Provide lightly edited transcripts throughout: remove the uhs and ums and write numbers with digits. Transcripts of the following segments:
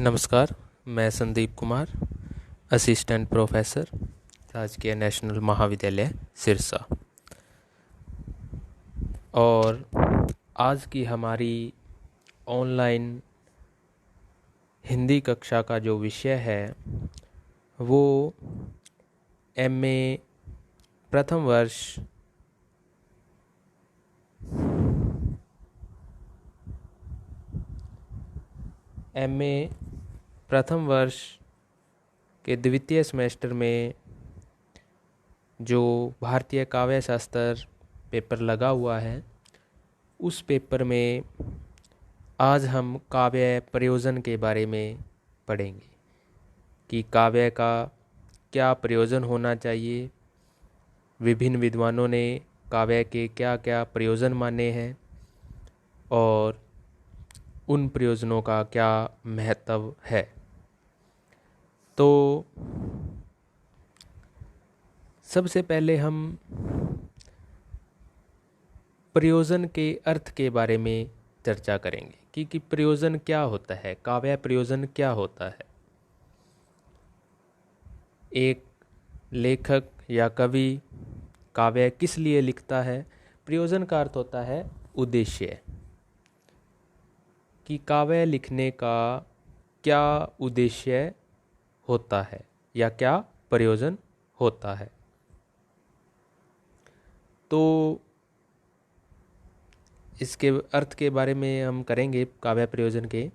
नमस्कार। मैं Sandeep Kumar, assistant professor, राजकीय नेशनल महाविद्यालय सिरसा। और आज की हमारी ऑनलाइन हिंदी कक्षा का जो विषय है वो एमए प्रथम वर्ष के द्वितीय सेमेस्टर में जो भारतीय काव्य शास्त्र पेपर लगा हुआ है, उस पेपर में आज हम काव्य प्रयोजन के बारे में पढ़ेंगे कि काव्य का क्या प्रयोजन होना चाहिए। विभिन्न विद्वानों ने काव्य के क्या क्या प्रयोजन माने हैं और उन प्रयोजनों का क्या महत्व है। तो सबसे पहले हम प्रयोजन के अर्थ के बारे में चर्चा करेंगे कि प्रयोजन क्या होता है, काव्य प्रयोजन क्या होता है। एक लेखक या कवि काव्य किस लिए लिखता है। प्रयोजन का अर्थ होता है उद्देश्य, कि काव्य लिखने का क्या उद्देश्य होता है या क्या प्रयोजन होता है। तो इसके अर्थ के बारे में हम करेंगे काव्य प्रयोजन के,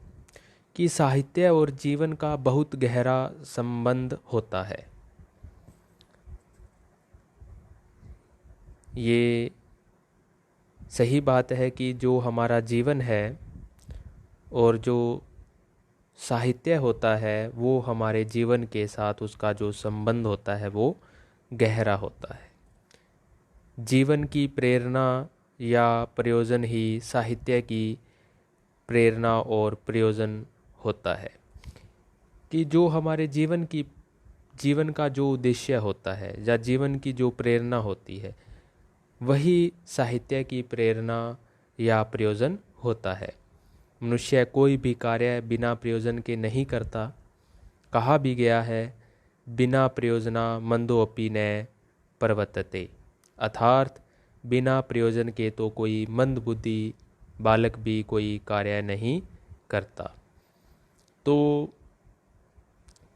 कि साहित्य और जीवन का बहुत गहरा संबंध होता है। ये सही बात है कि जो हमारा जीवन है और जो साहित्य होता है वो हमारे जीवन के साथ उसका जो संबंध होता है वो गहरा होता है। जीवन की प्रेरणा या प्रयोजन ही साहित्य की प्रेरणा और प्रयोजन होता है। कि जो हमारे जीवन का जो उद्देश्य होता है या जीवन की जो प्रेरणा होती है वही साहित्य की प्रेरणा या प्रयोजन होता है। मनुष्य कोई भी कार्य बिना प्रयोजन के नहीं करता। कहा भी गया है, बिना प्रयोजना मंदोऽपि न प्रवर्तते, अर्थात बिना प्रयोजन के तो कोई मंदबुद्धि बालक भी कोई कार्य नहीं करता। तो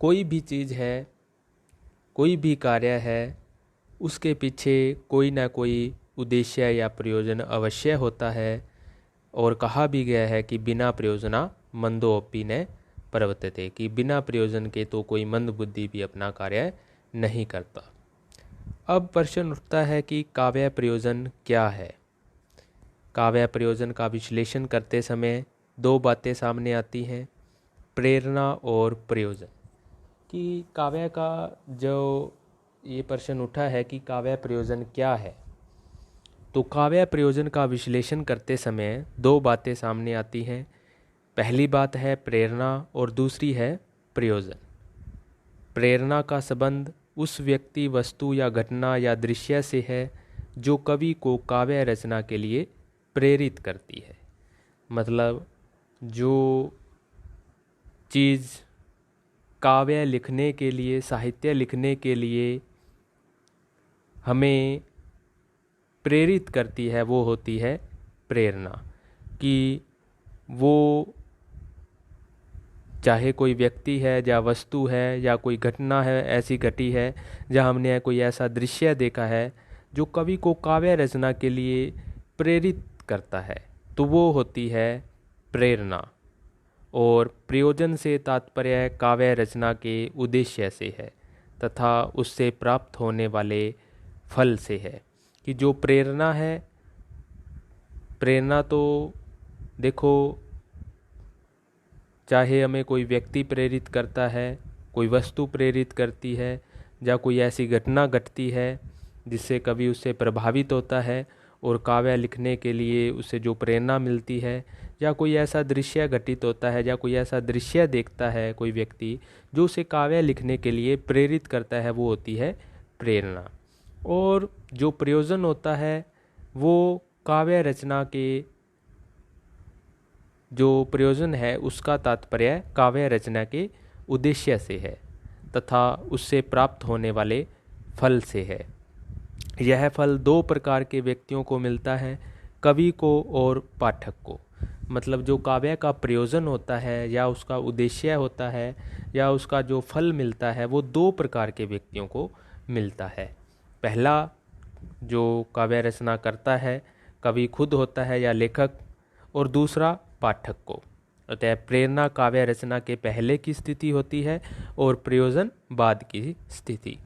कोई भी चीज़ है, कोई भी कार्य है, उसके पीछे कोई ना कोई उद्देश्य या प्रयोजन अवश्य होता है। और कहा भी गया है कि बिना प्रयोजना मंदोऽपि न प्रवर्तते, कि बिना प्रयोजन के तो कोई मंद बुद्धि भी अपना कार्य नहीं करता। अब प्रश्न उठता है कि काव्य प्रयोजन क्या है। काव्य प्रयोजन का विश्लेषण करते समय दो बातें सामने आती हैं, प्रेरणा और प्रयोजन। कि काव्य का जो ये प्रश्न उठा है कि काव्य प्रयोजन क्या है, तो काव्य प्रयोजन का विश्लेषण करते समय दो बातें सामने आती हैं। पहली बात है प्रेरणा और दूसरी है प्रयोजन। प्रेरणा का संबंध उस व्यक्ति, वस्तु या घटना या दृश्य से है जो कवि को काव्य रचना के लिए प्रेरित करती है। मतलब जो चीज़ काव्य लिखने के लिए, साहित्य लिखने के लिए हमें प्रेरित करती है वो होती है प्रेरणा। कि वो चाहे कोई व्यक्ति है या वस्तु है या कोई घटना है ऐसी घटी है जहाँ हमने कोई ऐसा दृश्य देखा है जो कवि को काव्य रचना के लिए प्रेरित करता है, तो वो होती है प्रेरणा। और प्रयोजन से तात्पर्य काव्य रचना के उद्देश्य से है तथा उससे प्राप्त होने वाले फल से है। कि जो प्रेरणा है, प्रेरणा तो देखो, चाहे हमें कोई व्यक्ति प्रेरित करता है, कोई वस्तु प्रेरित करती है, या कोई ऐसी घटना घटती है जिससे कवि उससे प्रभावित होता है और काव्य लिखने के लिए उसे जो प्रेरणा मिलती है, या कोई ऐसा दृश्य घटित होता है या कोई ऐसा दृश्य देखता है कोई व्यक्ति जो उसे काव्य लिखने के लिए प्रेरित करता है, वो होती है प्रेरणा। और जो प्रयोजन होता है वो काव्य रचना के जो प्रयोजन है उसका तात्पर्य काव्य रचना के उद्देश्य से है तथा उससे प्राप्त होने वाले फल से है। यह फल दो प्रकार के व्यक्तियों को मिलता है, कवि को और पाठक को। मतलब जो काव्य का प्रयोजन होता है या उसका उद्देश्य होता है या उसका जो फल मिलता है वो दो प्रकार के व्यक्तियों को मिलता है। पहला जो काव्य रचना करता है कवि खुद होता है या लेखक, और दूसरा पाठक को। अतः प्रेरणा काव्य रचना के पहले की स्थिति होती है और प्रयोजन बाद की स्थिति।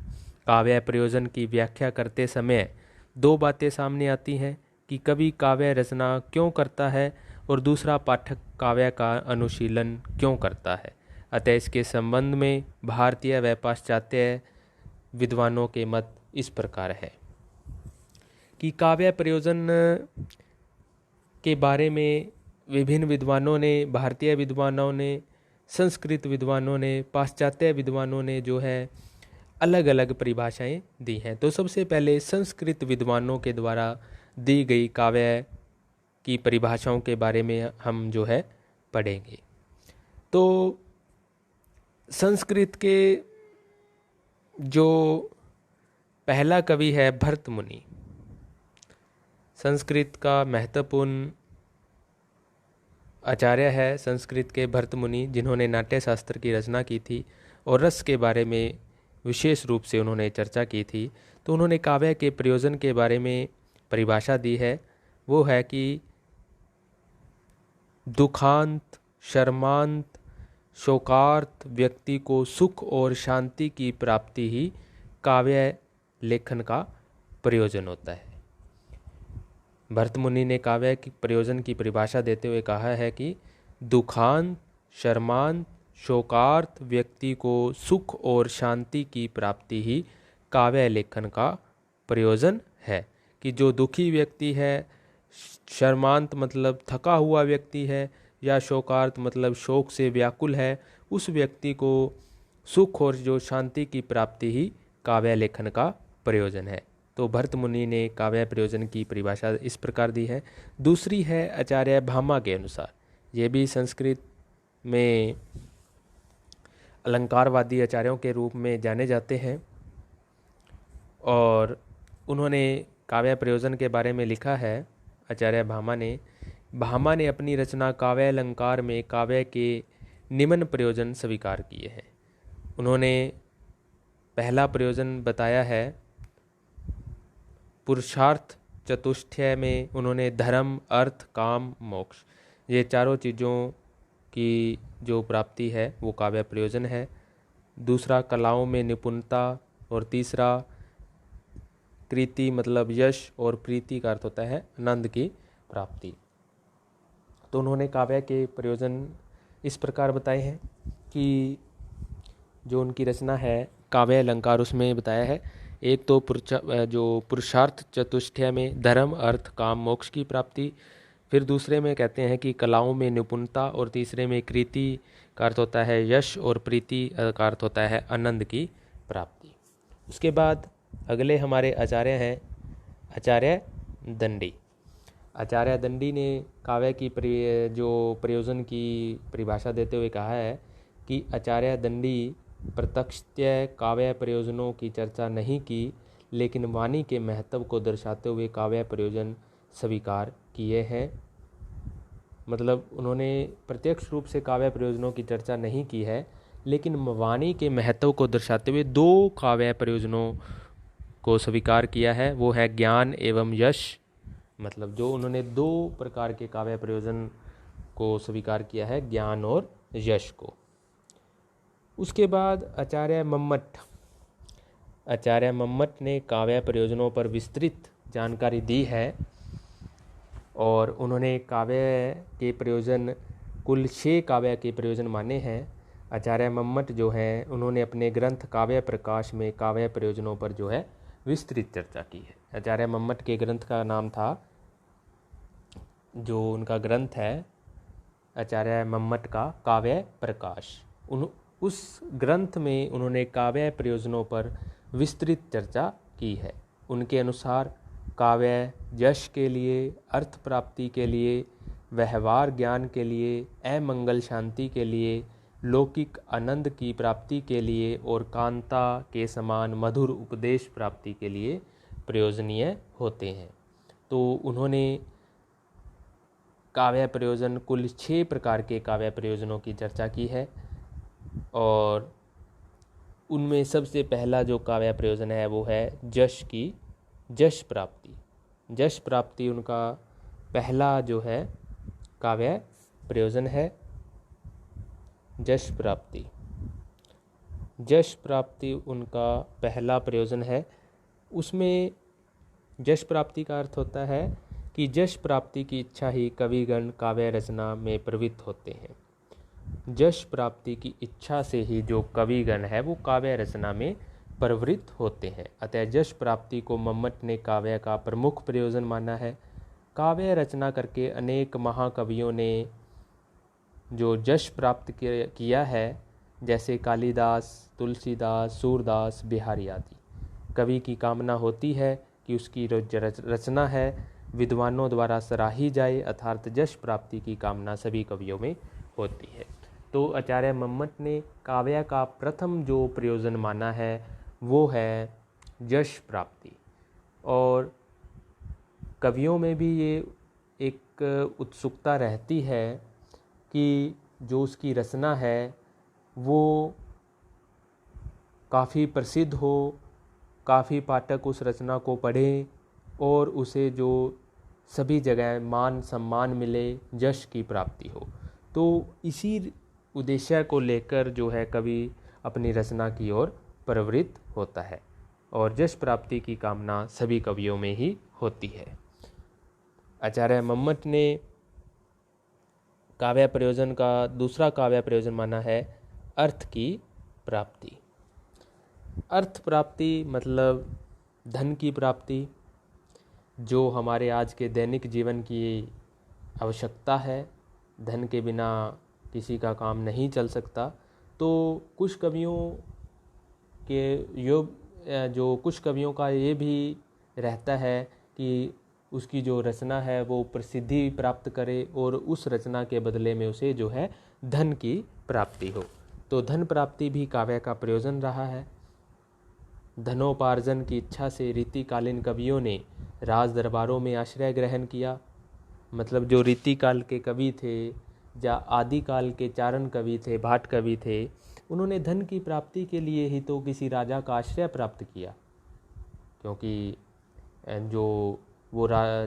काव्य प्रयोजन की व्याख्या करते समय दो बातें सामने आती हैं कि कवि काव्य रचना क्यों करता है और दूसरा पाठक काव्य का अनुशीलन क्यों करता है। अतः इसके संबंध में भारतीय व पाश्चात्य विद्वानों के मत इस प्रकार है कि काव्य प्रयोजन के बारे में विभिन्न विद्वानों ने, भारतीय विद्वानों ने, संस्कृत विद्वानों ने, पाश्चात्य विद्वानों ने जो है अलग अलग परिभाषाएं दी हैं। तो सबसे पहले संस्कृत विद्वानों के द्वारा दी गई काव्य की परिभाषाओं के बारे में हम जो है पढ़ेंगे। तो संस्कृत के जो पहला कवि है भरत मुनि, संस्कृत का महत्वपूर्ण आचार्य है संस्कृत के भरत मुनि, जिन्होंने नाट्य शास्त्र की रचना की थी और रस के बारे में विशेष रूप से उन्होंने चर्चा की थी। तो उन्होंने काव्य के प्रयोजन के बारे में परिभाषा दी है, वो है कि दुखांत, शर्मांत, शोकार्त व्यक्ति को सुख और शांति की प्राप्ति ही काव्य लेखन का प्रयोजन होता है। भरत मुनि ने काव्य की प्रयोजन की परिभाषा देते हुए कहा है कि दुखांत, शर्मांत, शोकार्त व्यक्ति को सुख और शांति की प्राप्ति ही काव्य लेखन का प्रयोजन है। कि जो दुखी व्यक्ति है, शर्मांत मतलब थका हुआ व्यक्ति है, या शोकार्त मतलब शोक से व्याकुल है, उस व्यक्ति को सुख और जो शांति की प्राप्ति ही काव्य लेखन का प्रयोजन है। तो भरत मुनि ने काव्य प्रयोजन की परिभाषा इस प्रकार दी है। दूसरी है आचार्य भामा के अनुसार, ये भी संस्कृत में अलंकारवादी आचार्यों के रूप में जाने जाते हैं और उन्होंने काव्य प्रयोजन के बारे में लिखा है। आचार्य भामा ने अपनी रचना काव्य अलंकार में काव्य के निम्न प्रयोजन स्वीकार किए हैं। उन्होंने पहला प्रयोजन बताया है पुरुषार्थ चतुष्टय में, उन्होंने धर्म, अर्थ, काम, मोक्ष, ये चारों चीज़ों की जो प्राप्ति है वो काव्य प्रयोजन है। दूसरा कलाओं में निपुणता, और तीसरा कृति मतलब यश, और प्रीति का अर्थ होता है आनंद की प्राप्ति। तो उन्होंने काव्य के प्रयोजन इस प्रकार बताए हैं कि जो उनकी रचना है काव्य अलंकार उसमें बताया है, एक तो जो पुरुषार्थ चतुष्टय में धर्म, अर्थ, काम, मोक्ष की प्राप्ति, फिर दूसरे में कहते हैं कि कलाओं में निपुणता, और तीसरे में कृति का अर्थ होता है यश, और प्रीति का अर्थ होता है आनंद की प्राप्ति। उसके बाद अगले हमारे आचार्य हैं आचार्य दंडी। आचार्य दंडी ने काव्य की जो प्रयोजन की परिभाषा देते हुए कहा है कि आचार्य दंडी प्रत्यक्षतः काव्य प्रयोजनों की चर्चा नहीं की, लेकिन वाणी के महत्व को दर्शाते हुए काव्य प्रयोजन स्वीकार किए हैं। मतलब उन्होंने प्रत्यक्ष रूप से काव्य प्रयोजनों की चर्चा नहीं की है, लेकिन वाणी के महत्व को दर्शाते हुए दो काव्य प्रयोजनों को स्वीकार किया है, वो है ज्ञान एवं यश। मतलब जो उन्होंने दो प्रकार के काव्य प्रयोजन को स्वीकार किया है, ज्ञान और यश को। उसके बाद आचार्य मम्मट ने काव्य प्रयोजनों पर विस्तृत जानकारी दी है और उन्होंने काव्य के प्रयोजन कुल 6 काव्य के प्रयोजन माने हैं। आचार्य मम्मट जो है उन्होंने अपने ग्रंथ काव्य प्रकाश में काव्य प्रयोजनों पर जो है विस्तृत चर्चा की है। आचार्य मम्मट के ग्रंथ का नाम था, जो उनका ग्रंथ है आचार्य मम्मट का काव्य प्रकाश। उस ग्रंथ में उन्होंने काव्य प्रयोजनों पर विस्तृत चर्चा की है। उनके अनुसार काव्य यश के लिए, अर्थ प्राप्ति के लिए, व्यवहार ज्ञान के लिए, अमंगल शांति के लिए, लौकिक आनंद की प्राप्ति के लिए और कांता के समान मधुर उपदेश प्राप्ति के लिए प्रयोजनीय होते हैं। तो उन्होंने काव्य प्रयोजन, कुल 6 प्रकार के काव्य प्रयोजनों की चर्चा की है और उनमें सबसे पहला जो काव्य प्रयोजन है वो है जश प्राप्ति। जश प्राप्ति उनका पहला जो है काव्य प्रयोजन है। जश प्राप्ति उनका पहला प्रयोजन है। उसमें जश प्राप्ति का अर्थ होता है कि जश प्राप्ति की इच्छा ही कविगण काव्य रचना में प्रवृत्त होते हैं। जश प्राप्ति की इच्छा से ही जो कविगण है वो काव्य रचना में प्रवृत्त होते हैं। अतः जश प्राप्ति को मम्मट ने काव्य का प्रमुख प्रयोजन माना है। काव्य रचना करके अनेक महाकवियों ने जो जश प्राप्त किया है, जैसे कालिदास, तुलसीदास, सूरदास, बिहारी आदि। कवि की कामना होती है कि उसकी रचना है विद्वानों द्वारा सराही जाए, अर्थात जश प्राप्ति की कामना सभी कवियों में होती है। तो आचार्य मम्मट ने काव्य का प्रथम जो प्रयोजन माना है वो है जश प्राप्ति। और कवियों में भी ये एक उत्सुकता रहती है कि जो उसकी रचना है वो काफ़ी प्रसिद्ध हो, काफ़ी पाठक उस रचना को पढ़ें और उसे जो सभी जगह मान सम्मान मिले, यश की प्राप्ति हो। तो इसी उद्देश्य को लेकर जो है कवि अपनी रचना की ओर प्रवृत्त होता है और यश प्राप्ति की कामना सभी कवियों में ही होती है। आचार्य मम्मट ने काव्य प्रयोजन का दूसरा काव्य प्रयोजन माना है अर्थ की प्राप्ति। अर्थ प्राप्ति मतलब धन की प्राप्ति, जो हमारे आज के दैनिक जीवन की आवश्यकता है। धन के बिना किसी का काम नहीं चल सकता। तो कुछ कवियों का ये भी रहता है कि उसकी जो रचना है वो प्रसिद्धि प्राप्त करे और उस रचना के बदले में उसे जो है धन की प्राप्ति हो। तो धन प्राप्ति भी काव्य का प्रयोजन रहा है। धनोपार्जन की इच्छा से रीतिकालीन कवियों ने राज दरबारों में आश्रय ग्रहण किया। मतलब जो रीतिकाल के कवि थे या आदिकाल के चारण कवि थे, भाट कवि थे, उन्होंने धन की प्राप्ति के लिए ही तो किसी राजा का आश्रय प्राप्त किया। क्योंकि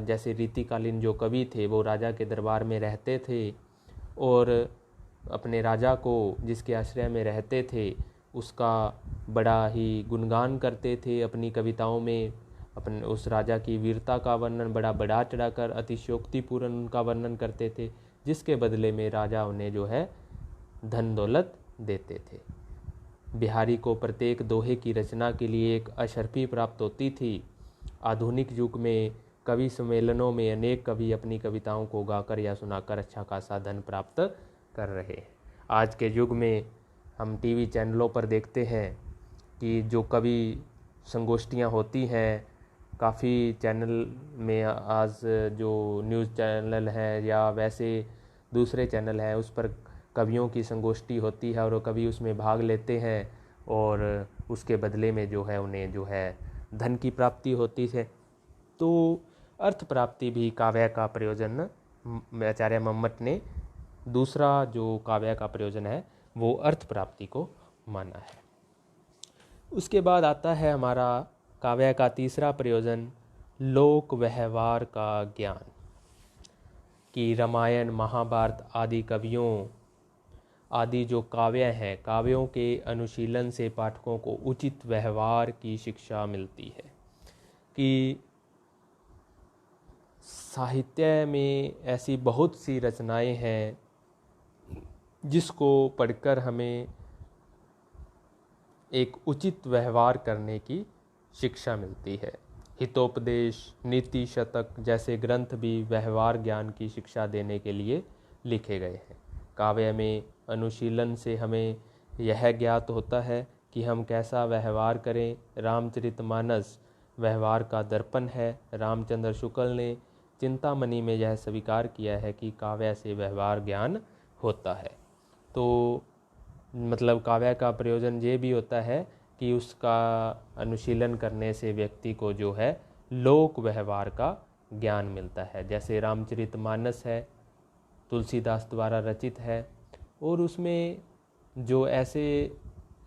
जैसे रीतिकालीन जो कवि थे वो राजा के दरबार में रहते थे और अपने राजा को जिसके आश्रय में रहते थे उसका बड़ा ही गुणगान करते थे अपनी कविताओं में। अपने उस राजा की वीरता का वर्णन बड़ा बढ़ा चढ़ाकर अतिशयोक्तिपूर्ण उनका वर्णन करते थे, जिसके बदले में राजा उन्हें जो है धन दौलत देते थे। बिहारी को प्रत्येक दोहे की रचना के लिए एक अशर्फी प्राप्त होती थी। आधुनिक युग में कवि सम्मेलनों में अनेक कवि अपनी कविताओं को गाकर या सुनाकर अच्छा खासा धन प्राप्त कर रहे हैं। आज के युग में हम टीवी चैनलों पर देखते हैं कि जो कवि संगोष्ठियां होती हैं, काफ़ी चैनल में आज जो न्यूज़ चैनल है या वैसे दूसरे चैनल हैं उस पर कवियों की संगोष्ठी होती है और कवि उसमें भाग लेते हैं और उसके बदले में जो है उन्हें जो है धन की प्राप्ति होती है। तो अर्थ प्राप्ति भी काव्य का प्रयोजन आचार्य मम्मट ने दूसरा जो काव्य का प्रयोजन है वो अर्थ प्राप्ति को माना है। उसके बाद आता है हमारा काव्य का तीसरा प्रयोजन लोक व्यवहार का ज्ञान। कि रामायण, महाभारत आदि कवियों आदि जो काव्य हैं, काव्यों के अनुशीलन से पाठकों को उचित व्यवहार की शिक्षा मिलती है। कि साहित्य में ऐसी बहुत सी रचनाएं हैं जिसको पढ़कर हमें एक उचित व्यवहार करने की शिक्षा मिलती है। हितोपदेश, नीति शतक जैसे ग्रंथ भी व्यवहार ज्ञान की शिक्षा देने के लिए लिखे गए हैं। काव्य में अनुशीलन से हमें यह ज्ञात होता है कि हम कैसा व्यवहार करें। रामचरितमानस व्यवहार का दर्पण है। रामचंद्र शुक्ल ने चिंतामणि में यह स्वीकार किया है कि काव्य से व्यवहार ज्ञान होता है। तो मतलब काव्य का प्रयोजन ये भी होता है कि उसका अनुशीलन करने से व्यक्ति को जो है लोक व्यवहार का ज्ञान मिलता है। जैसे रामचरितमानस है, तुलसीदास द्वारा रचित है, और उसमें जो ऐसे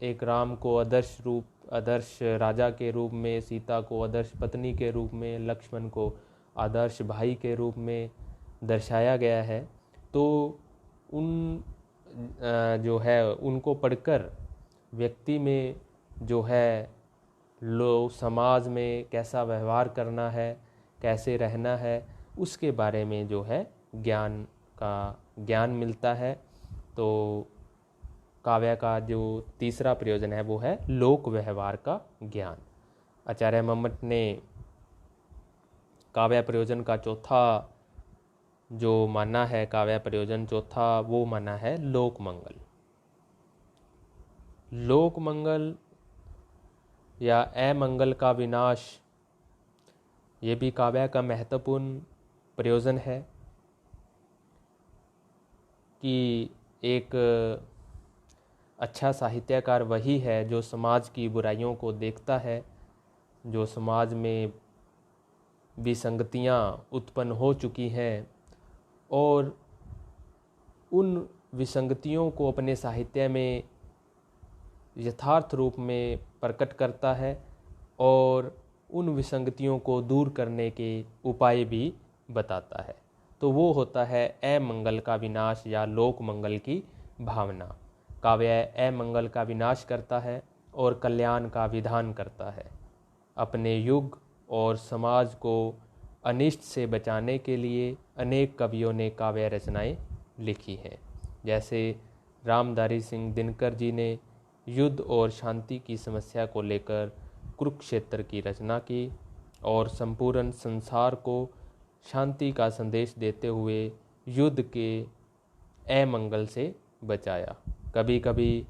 एक राम को आदर्श राजा के रूप में, सीता को आदर्श पत्नी के रूप में, लक्ष्मण को आदर्श भाई के रूप में दर्शाया गया है। तो उन जो है उनको पढ़कर व्यक्ति में जो है समाज में कैसा व्यवहार करना है, कैसे रहना है, उसके बारे में जो है ज्ञान मिलता है। तो काव्य का जो तीसरा प्रयोजन है वो है लोक व्यवहार का ज्ञान। आचार्य मम्मट ने काव्य प्रयोजन का चौथा जो माना है, काव्य प्रयोजन चौथा वो माना है लोक मंगल। लोक मंगल या अमंगल का विनाश, ये भी काव्य का महत्वपूर्ण प्रयोजन है कि एक अच्छा साहित्यकार वही है जो समाज की बुराइयों को देखता है, जो समाज में विसंगतियाँ उत्पन्न हो चुकी हैं और उन विसंगतियों को अपने साहित्य में यथार्थ रूप में प्रकट करता है और उन विसंगतियों को दूर करने के उपाय भी बताता है। तो वो होता है अमंगल का विनाश या लोक मंगल की भावना। काव्य अमंगल का विनाश करता है और कल्याण का विधान करता है। अपने युग और समाज को अनिष्ट से बचाने के लिए अनेक कवियों ने काव्य रचनाएं लिखी हैं। जैसे रामधारी सिंह दिनकर जी ने युद्ध और शांति की समस्या को लेकर कुरुक्षेत्र की रचना की और संपूर्ण संसार को शांति का संदेश देते हुए युद्ध के अमंगल से बचाया। कभी कभी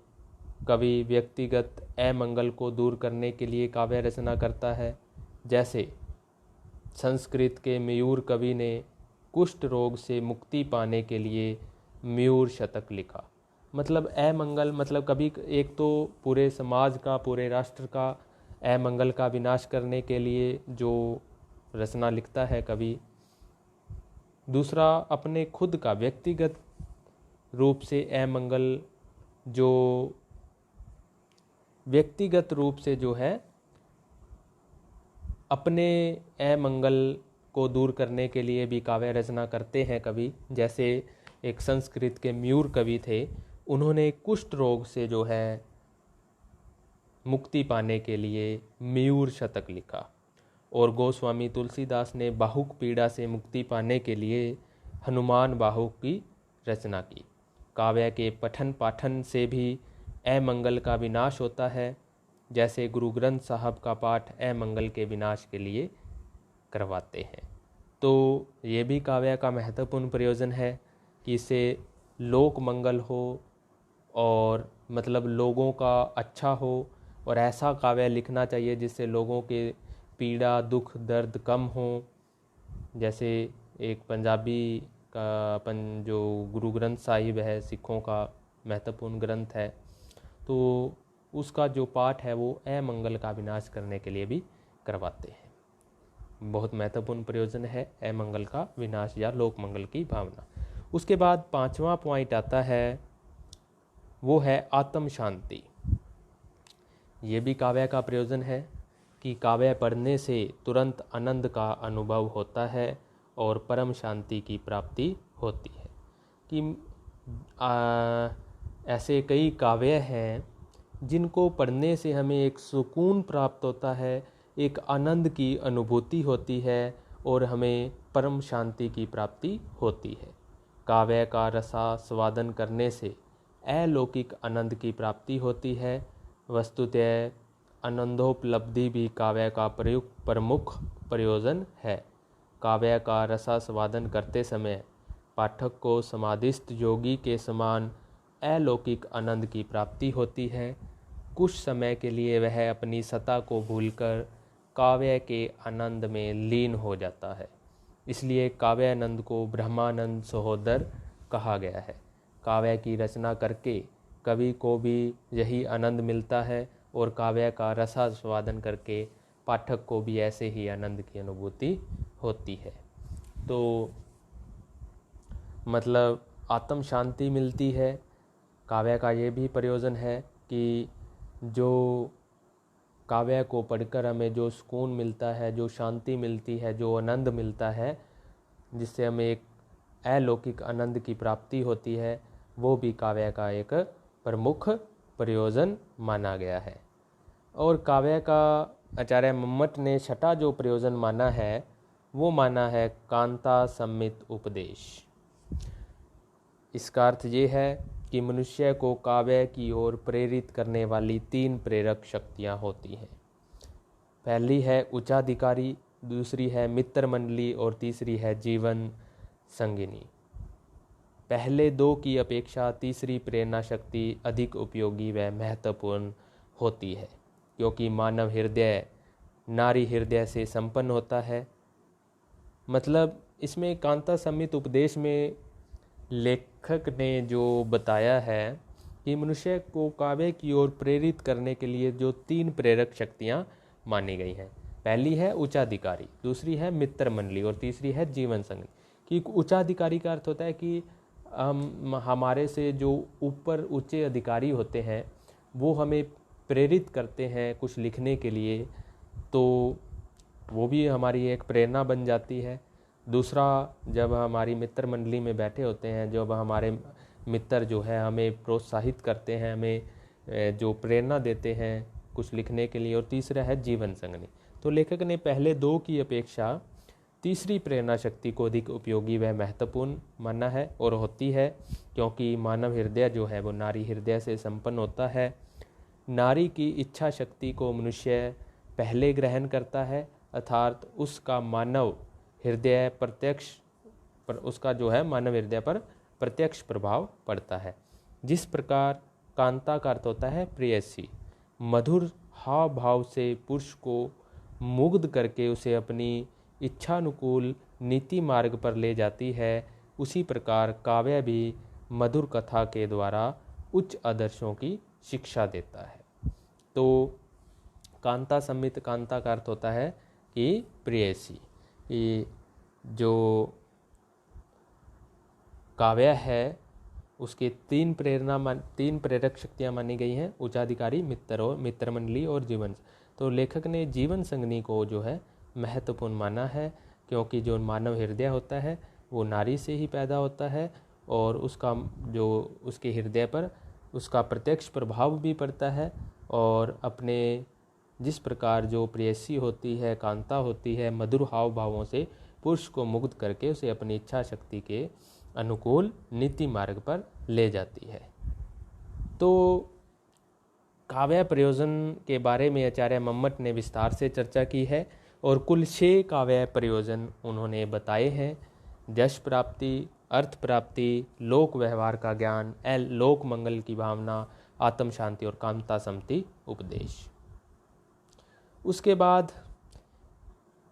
कवि व्यक्तिगत अमंगल को दूर करने के लिए काव्य रचना करता है। जैसे संस्कृत के मयूर कवि ने कुष्ठ रोग से मुक्ति पाने के लिए मयूर शतक लिखा। मतलब अमंगल, मतलब कभी एक तो पूरे समाज का, पूरे राष्ट्र का अमंगल का विनाश करने के लिए जो रचना लिखता है कवि, दूसरा अपने खुद का व्यक्तिगत रूप से अमंगल, जो व्यक्तिगत रूप से जो है अपने अमंगल को दूर करने के लिए भी काव्य रचना करते हैं कवि। जैसे एक संस्कृत के मयूर कवि थे, उन्होंने कुष्ठ रोग से जो है मुक्ति पाने के लिए मयूर शतक लिखा। और गोस्वामी तुलसीदास ने बाहुक पीड़ा से मुक्ति पाने के लिए हनुमान बाहुक की रचना की। काव्य के पठन पाठन से भी अमंगल का विनाश होता है। जैसे गुरु ग्रंथ साहब का पाठ अमंगल के विनाश के लिए करवाते हैं। तो ये भी काव्य का महत्वपूर्ण प्रयोजन है कि इससे लोक मंगल हो और मतलब लोगों का अच्छा हो, और ऐसा काव्य लिखना चाहिए जिससे लोगों के पीड़ा, दुख, दर्द कम हो। जैसे एक पंजाबी का जो गुरु ग्रंथ साहिब है, सिखों का महत्वपूर्ण ग्रंथ है, तो उसका जो पाठ है वो अमंगल का विनाश करने के लिए भी करवाते हैं। बहुत महत्वपूर्ण प्रयोजन है अमंगल का विनाश या लोक मंगल की भावना। उसके बाद पांचवा पॉइंट आता है, वो है आत्म शांति। ये भी काव्य का प्रयोजन है कि काव्य पढ़ने से तुरंत आनंद का अनुभव होता है और परम शांति की प्राप्ति होती है। कि ऐसे कई काव्य हैं जिनको पढ़ने से हमें एक सुकून प्राप्त होता है, एक आनंद की अनुभूति होती है और हमें परम शांति की प्राप्ति होती है। काव्य का रसास्वादन करने से अलौकिक आनंद की प्राप्ति होती है। वस्तुतः आनंदोपलब्धि भी काव्य का प्रमुख प्रयोजन है। काव्य का रसास्वादन करते समय पाठक को समाधिस्थ योगी के समान अलौकिक आनंद की प्राप्ति होती है। कुछ समय के लिए वह अपनी सत्ता को भूलकर काव्य के आनंद में लीन हो जाता है। इसलिए काव्यानंद को ब्रह्मानंद सहोदर कहा गया है। काव्य की रचना करके कवि को भी यही आनंद मिलता है और काव्य का रसास्वादन करके पाठक को भी ऐसे ही आनंद की अनुभूति होती है। तो मतलब आत्म शांति मिलती है। काव्य का ये भी प्रयोजन है कि जो काव्य को पढ़कर हमें जो सुकून मिलता है, जो शांति मिलती है, जो आनंद मिलता है, जिससे हमें एक अलौकिक आनंद की प्राप्ति होती है, वो भी काव्य का एक प्रमुख प्रयोजन माना गया है। और काव्य का आचार्य मम्मट ने छठा जो प्रयोजन माना है वो माना है कांता सम्मित उपदेश। इसका अर्थ ये है कि मनुष्य को काव्य की ओर प्रेरित करने वाली 3 प्रेरक शक्तियाँ होती हैं। पहली है उच्चाधिकारी, दूसरी है मित्र मंडली और तीसरी है जीवन संगिनी। पहले 2 की अपेक्षा तीसरी प्रेरणा शक्ति अधिक उपयोगी व महत्वपूर्ण होती है, क्योंकि मानव हृदय नारी हृदय से संपन्न होता है। मतलब इसमें कांता सम्मित उपदेश में लेखक ने जो बताया है कि मनुष्य को काव्य की ओर प्रेरित करने के लिए जो 3 प्रेरक शक्तियाँ मानी गई हैं, पहली है उच्चाधिकारी, दूसरी है मित्र मंडली और तीसरी है जीवन संगी। कि उच्चाधिकारी का अर्थ होता है कि हमारे से जो ऊपर ऊंचे अधिकारी होते हैं वो हमें प्रेरित करते हैं कुछ लिखने के लिए, तो वो भी हमारी एक प्रेरणा बन जाती है। दूसरा, जब हमारी मित्र मंडली में बैठे होते हैं, जब हमारे मित्र जो है हमें प्रोत्साहित करते हैं, हमें जो प्रेरणा देते हैं कुछ लिखने के लिए। और तीसरा है जीवन संगनी। तो लेखक ने पहले 2 की अपेक्षा तीसरी प्रेरणा शक्ति को अधिक उपयोगी व महत्वपूर्ण माना है, और होती है क्योंकि मानव हृदय जो है वो नारी हृदय से संपन्न होता है। नारी की इच्छा शक्ति को मनुष्य पहले ग्रहण करता है, अर्थात उसका मानव हृदय उसका जो है मानव हृदय पर प्रत्यक्ष प्रभाव पड़ता है। जिस प्रकार कांता का अर्थ होता है प्रेयसी, मधुर हाव भाव से पुरुष को मुग्ध करके उसे अपनी इच्छानुकूल नीति मार्ग पर ले जाती है, उसी प्रकार काव्य भी मधुर कथा के द्वारा उच्च आदर्शों की शिक्षा देता है। तो कांता सम्मित, कांता का अर्थ होता है कि प्रेयसी। ये जो काव्य है उसके 3 प्रेरक शक्तियाँ मानी गई हैं, उच्चाधिकारी, मित्र मंडली और जीवन। तो लेखक ने जीवन संगनी को जो है महत्वपूर्ण माना है, क्योंकि जो मानव हृदय होता है वो नारी से ही पैदा होता है और उसका जो उसके हृदय पर उसका प्रत्यक्ष प्रभाव भी पड़ता है। और अपने जिस प्रकार जो प्रेयसी होती है, कांता होती है, मधुर हाव भावों से पुरुष को मुग्ध करके उसे अपनी इच्छा शक्ति के अनुकूल नीति मार्ग पर ले जाती है। तो काव्य प्रयोजन के बारे में आचार्य मम्मट ने विस्तार से चर्चा की है और कुल 6 काव्य प्रयोजन उन्होंने बताए हैं। यश प्राप्ति, अर्थ प्राप्ति, लोक व्यवहार का ज्ञान, लोक मंगल की भावना, आत्म शांति और कांता सम्मित उपदेश। उसके बाद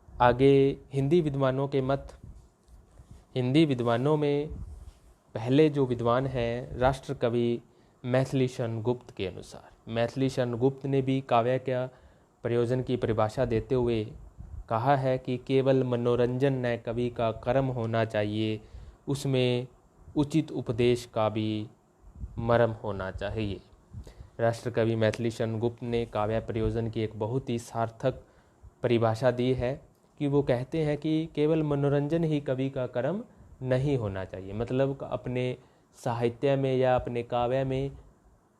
आगे हिंदी विद्वानों के मत। हिंदी विद्वानों में पहले जो विद्वान हैं राष्ट्र कवि मैथिलीशरण गुप्त के अनुसार, मैथिलीशरण गुप्त ने भी काव्य का प्रयोजन की परिभाषा देते हुए कहा है कि केवल मनोरंजन न कवि का कर्म होना चाहिए, उसमें उचित उपदेश का भी मर्म होना चाहिए। राष्ट्र कवि मैथिलीशरण गुप्त ने काव्य प्रयोजन की एक बहुत ही सार्थक परिभाषा दी है कि वो कहते हैं कि केवल मनोरंजन ही कवि का कर्म नहीं होना चाहिए। मतलब अपने साहित्य में या अपने काव्य में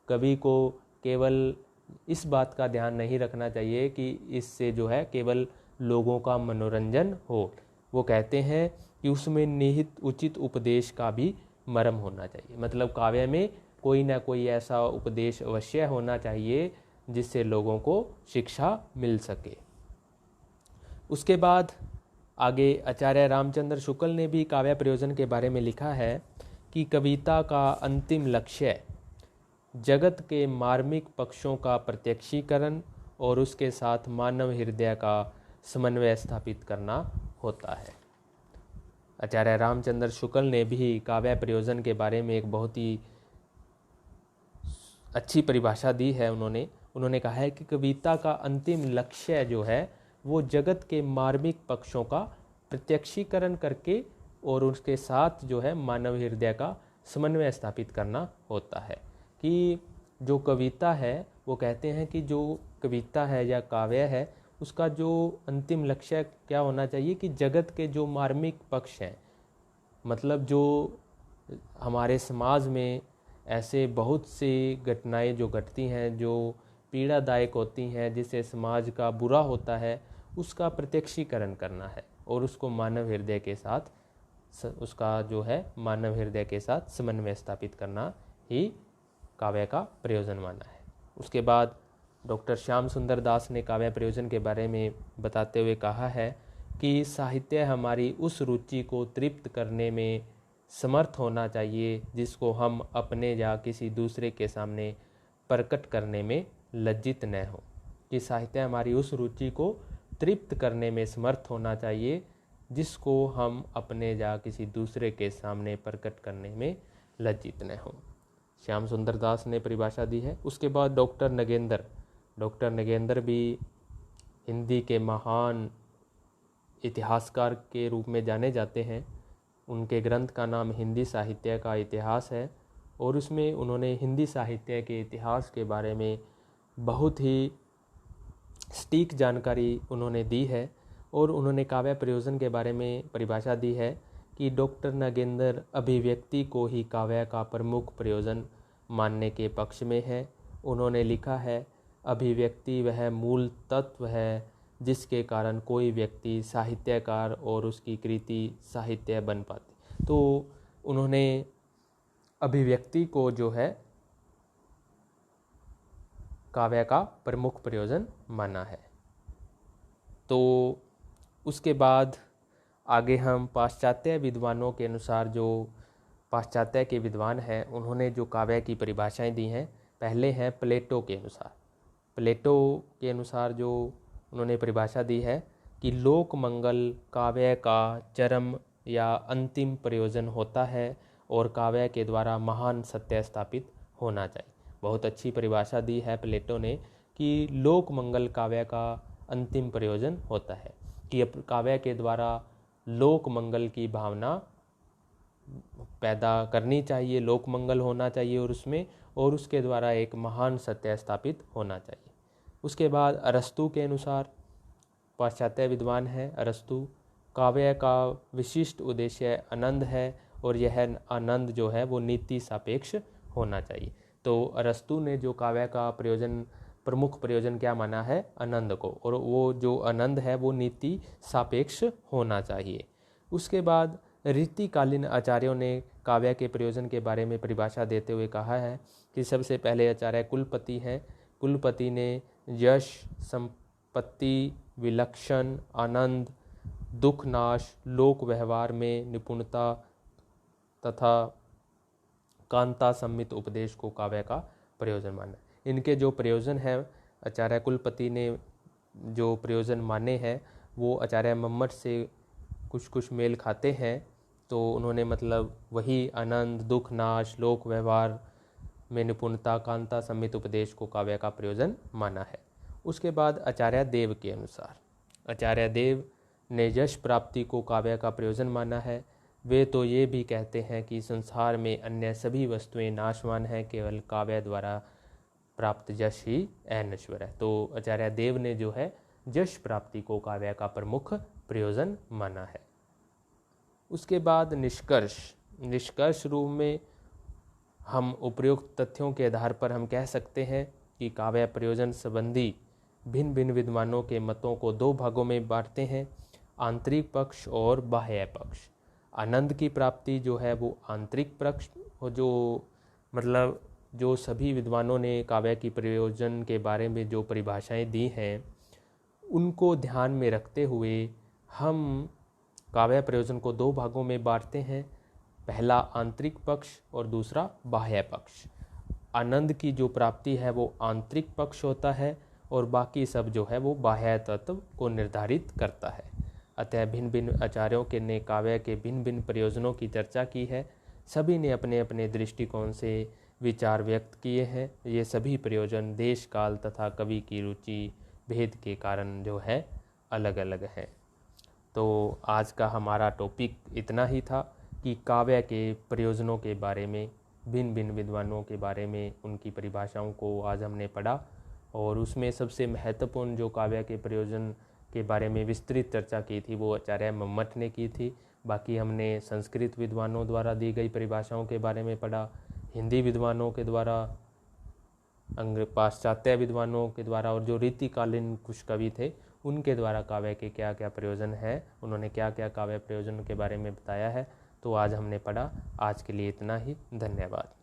कवि को केवल इस बात का ध्यान नहीं रखना चाहिए कि इससे जो है केवल लोगों का मनोरंजन हो। वो कहते हैं कि उसमें निहित उचित उपदेश का भी मर्म होना चाहिए। मतलब काव्य में कोई ना कोई ऐसा उपदेश अवश्य होना चाहिए जिससे लोगों को शिक्षा मिल सके। उसके बाद आगे आचार्य रामचंद्र शुक्ल ने भी काव्य प्रयोजन के बारे में लिखा है कि कविता का अंतिम लक्ष्य जगत के मार्मिक पक्षों का प्रत्यक्षीकरण और उसके साथ मानव हृदय का समन्वय स्थापित करना होता है। आचार्य रामचंद्र शुक्ल ने भी काव्य प्रयोजन के बारे में एक बहुत ही अच्छी परिभाषा दी है। उन्होंने कहा है कि कविता का अंतिम लक्ष्य जो है वो जगत के मार्मिक पक्षों का प्रत्यक्षीकरण करके और उसके साथ जो है मानव हृदय का समन्वय स्थापित करना होता है। कि जो कविता है वो कहते हैं कि जो कविता है या काव्य है उसका जो अंतिम लक्ष्य क्या होना चाहिए कि जगत के जो मार्मिक पक्ष हैं, मतलब जो हमारे समाज में ऐसे बहुत सी घटनाएं जो घटती हैं जो पीड़ादायक होती हैं, जिससे समाज का बुरा होता है, उसका प्रत्यक्षीकरण करना है और उसको मानव हृदय के साथ उसका जो है मानव हृदय के साथ समन्वय स्थापित करना ही काव्य का प्रयोजन माना है। उसके बाद डॉक्टर श्याम सुंदर दास ने काव्य प्रयोजन के बारे में बताते हुए कहा है कि साहित्य हमारी उस रुचि को तृप्त करने में समर्थ होना चाहिए जिसको हम अपने या किसी दूसरे के सामने प्रकट करने में लज्जित न हो। कि साहित्य हमारी उस रुचि को तृप्त करने में समर्थ होना चाहिए जिसको हम अपने या किसी दूसरे के सामने प्रकट करने में लज्जित न हो। श्याम सुंदर दास ने परिभाषा दी है। उसके बाद डॉक्टर नगेंद्र भी हिंदी के महान इतिहासकार के रूप में जाने जाते हैं। उनके ग्रंथ का नाम हिंदी साहित्य का इतिहास है और उसमें उन्होंने हिंदी साहित्य के इतिहास के बारे में बहुत ही सटीक जानकारी उन्होंने दी है। और उन्होंने काव्य प्रयोजन के बारे में परिभाषा दी है कि डॉक्टर नगेंद्र अभिव्यक्ति को ही काव्य का प्रमुख प्रयोजन मानने के पक्ष में है। उन्होंने लिखा है, अभिव्यक्ति वह मूल तत्व है जिसके कारण कोई व्यक्ति साहित्यकार और उसकी कृति साहित्य बन पाती। तो उन्होंने अभिव्यक्ति को जो है काव्य का प्रमुख प्रयोजन माना है। तो उसके बाद आगे हम पाश्चात्य विद्वानों के अनुसार, जो पाश्चात्य के विद्वान हैं उन्होंने जो काव्य की परिभाषाएं दी हैं, पहले हैं प्लेटो के अनुसार जो उन्होंने परिभाषा दी है कि लोक मंगल काव्य का चरम या अंतिम प्रयोजन होता है और काव्य के द्वारा महान सत्य स्थापित होना चाहिए। बहुत अच्छी परिभाषा दी है प्लेटो ने कि लोक मंगल काव्य का अंतिम प्रयोजन होता है, कि काव्य के द्वारा लोक मंगल की भावना पैदा करनी चाहिए, लोक मंगल होना चाहिए और उसमें, और उसके द्वारा एक महान सत्य स्थापित होना चाहिए। उसके बाद अरस्तु के अनुसार, पाश्चात्य विद्वान है अरस्तु, काव्य का विशिष्ट उद्देश्य आनंद है और यह आनंद जो है वो नीति सापेक्ष होना चाहिए। तो अरस्तु ने जो काव्य का प्रमुख प्रयोजन क्या माना है, आनंद को, और वो जो आनंद है वो नीति सापेक्ष होना चाहिए। उसके बाद रीतिकालीन आचार्यों ने काव्य के प्रयोजन के बारे में परिभाषा देते हुए कहा है कि सबसे पहले आचार्य कुलपति हैं। कुलपति ने यश, संपत्ति, विलक्षण, आनंद, दुख नाश, लोक व्यवहार में निपुणता तथा कांता सम्मित उपदेश को काव्य का प्रयोजन माना। इनके जो प्रयोजन है, आचार्य कुलपति ने जो प्रयोजन माने हैं वो आचार्य मम्मट से कुछ मेल खाते हैं। तो उन्होंने मतलब वही आनंद, दुख नाश, लोक व्यवहार में निपुणता, कांता सम्मित उपदेश को काव्य का प्रयोजन माना है। उसके बाद आचार्य देव के अनुसार, आचार्य देव ने यश प्राप्ति को काव्य का प्रयोजन माना है। वे तो ये भी कहते हैं कि संसार में अन्य सभी वस्तुएं नाशवान हैं, केवल काव्य द्वारा प्राप्त यश ही अनश्वर है। तो आचार्य देव ने जो है यश प्राप्ति को काव्य का प्रमुख प्रयोजन माना है। उसके बाद निष्कर्ष रूप में हम उपयुक्त तथ्यों के आधार पर हम कह सकते हैं कि काव्य प्रयोजन संबंधी भिन्न भिन्न विद्वानों के मतों को दो भागों में बांटते हैं, आंतरिक पक्ष और बाह्य पक्ष। आनंद की प्राप्ति जो है वो आंतरिक पक्ष, और जो सभी विद्वानों ने काव्य की प्रयोजन के बारे में जो परिभाषाएं दी हैं उनको ध्यान में रखते हुए हम काव्य प्रयोजन को दो भागों में बांटते हैं, पहला आंतरिक पक्ष और दूसरा बाह्य पक्ष। आनंद की जो प्राप्ति है वो आंतरिक पक्ष होता है और बाकी सब जो है वो बाह्य तत्व को निर्धारित करता है। अतः भिन्न भिन्न आचार्यों के ने काव्य के भिन्न भिन्न प्रयोजनों की चर्चा की है। सभी ने अपने अपने दृष्टिकोण से विचार व्यक्त किए हैं। ये सभी प्रयोजन देश काल तथा कवि की रुचि भेद के कारण जो है अलग अलग है। तो आज का हमारा टॉपिक इतना ही था कि काव्य के प्रयोजनों के बारे में, भिन्न भिन्न विद्वानों के बारे में, उनकी परिभाषाओं को आज हमने पढ़ा। और उसमें सबसे महत्वपूर्ण जो काव्य के प्रयोजन के बारे में विस्तृत चर्चा की थी वो आचार्य मम्मट ने की थी। बाकी हमने संस्कृत विद्वानों द्वारा दी गई परिभाषाओं के बारे में पढ़ा, हिंदी विद्वानों के द्वारा, पाश्चात्य विद्वानों के द्वारा, और जो रीतिकालीन कुछ कवि थे उनके द्वारा काव्य के क्या क्या प्रयोजन है, उन्होंने क्या क्या काव्य प्रयोजन के बारे में बताया है। तो आज हमने पढ़ा। आज के लिए इतना ही। धन्यवाद।